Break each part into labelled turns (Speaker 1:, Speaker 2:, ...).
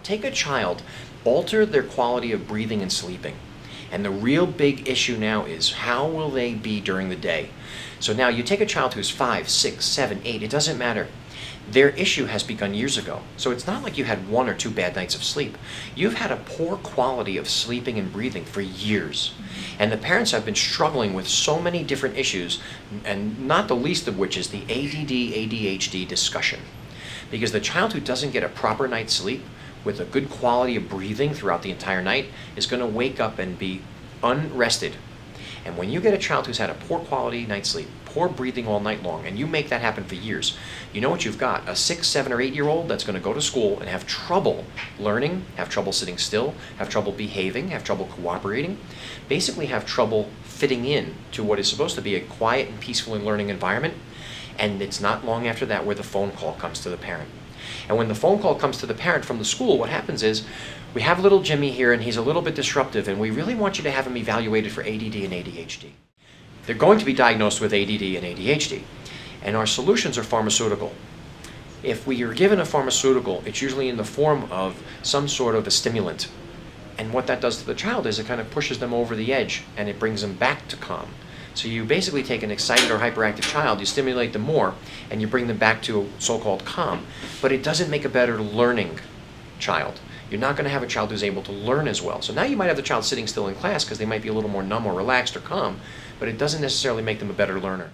Speaker 1: take a child, alter their quality of breathing and sleeping. And the real big issue now is how will they be during the day? So now you take a child who's 5, 6, 7, 8, it doesn't matter. Their issue has begun years ago. So it's not like you had 1 or 2 bad nights of sleep. You've had a poor quality of sleeping and breathing for years. And the parents have been struggling with so many different issues, and not the least of which is the ADD, ADHD discussion. Because the child who doesn't get a proper night's sleep with a good quality of breathing throughout the entire night is going to wake up and be unrested. And when you get a child who's had a poor quality night's sleep, poor breathing all night long, and you make that happen for years, you know what you've got? A 6, 7, or 8-year-old that's going to go to school and have trouble learning, have trouble sitting still, have trouble behaving, have trouble cooperating, basically have trouble fitting in to what is supposed to be a quiet and peaceful and learning environment. And it's not long after that where the phone call comes to the parent. And when the phone call comes to the parent from the school, what happens is, we have little Jimmy here and he's a little bit disruptive and we really want you to have him evaluated for ADD and ADHD. They're going to be diagnosed with ADD and ADHD. And our solutions are pharmaceutical. If we are given a pharmaceutical, it's usually in the form of some sort of a stimulant. And what that does to the child is it kind of pushes them over the edge and it brings them back to calm. So you basically take an excited or hyperactive child, you stimulate them more, and you bring them back to so-called calm. But it doesn't make a better learning child. You're not going to have a child who's able to learn as well. So now you might have the child sitting still in class because they might be a little more numb or relaxed or calm, but it doesn't necessarily make them a better learner.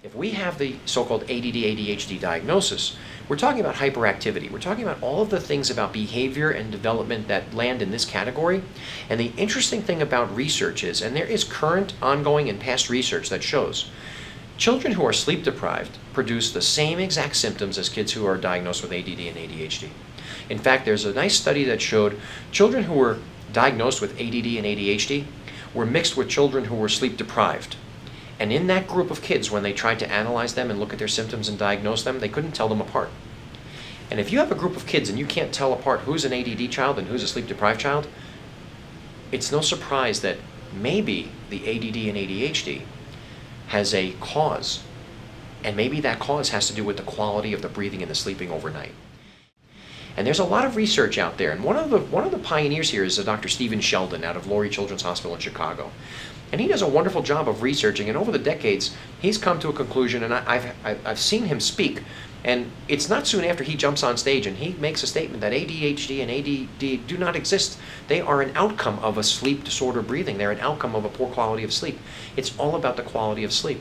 Speaker 1: If we have the so-called ADD, ADHD diagnosis, we're talking about hyperactivity. We're talking about all of the things about behavior and development that land in this category. And the interesting thing about research is, and there is current, ongoing, and past research that shows, children who are sleep deprived produce the same exact symptoms as kids who are diagnosed with ADD and ADHD. In fact, there's a nice study that showed children who were diagnosed with ADD and ADHD were mixed with children who were sleep deprived. And in that group of kids, when they tried to analyze them and look at their symptoms and diagnose them, they couldn't tell them apart. And if you have a group of kids and you can't tell apart who's an ADD child and who's a sleep deprived child, it's no surprise that maybe the ADD and ADHD has a cause. And maybe that cause has to do with the quality of the breathing and the sleeping overnight. And there's a lot of research out there, and one of the pioneers here is Dr. Stephen Sheldon out of Lurie Children's Hospital in Chicago. And he does a wonderful job of researching, and over the decades, he's come to a conclusion, and I've seen him speak, and it's not soon after he jumps on stage and he makes a statement that ADHD and ADD do not exist. They are an outcome of a sleep disorder breathing. They're an outcome of a poor quality of sleep. It's all about the quality of sleep.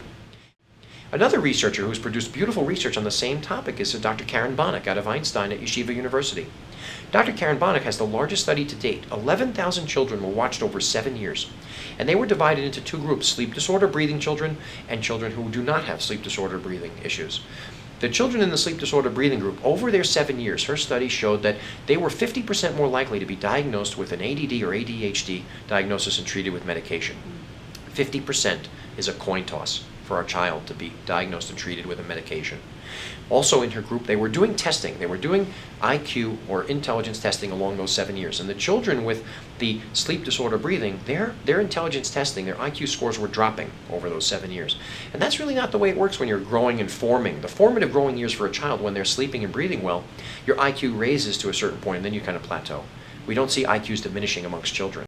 Speaker 1: Another researcher who's produced beautiful research on the same topic is Dr. Karen Bonnick out of Einstein at Yeshiva University. Dr. Karen Bonnick has the largest study to date. 11,000 children were watched over 7 years. And they were divided into 2 groups, sleep disorder breathing children and children who do not have sleep disorder breathing issues. The children in the sleep disorder breathing group, over their 7 years, her study showed that they were 50% more likely to be diagnosed with an ADD or ADHD diagnosis and treated with medication. 50% is a coin toss for our child to be diagnosed and treated with a medication. Also in her group, they were doing testing. They were doing IQ or intelligence testing along those 7 years. And the children with the sleep disorder breathing, their intelligence testing, their IQ scores were dropping over those 7 years. And that's really not the way it works when you're growing and forming. The formative growing years for a child, when they're sleeping and breathing well, your IQ raises to a certain point and then you kind of plateau. We don't see IQs diminishing amongst children.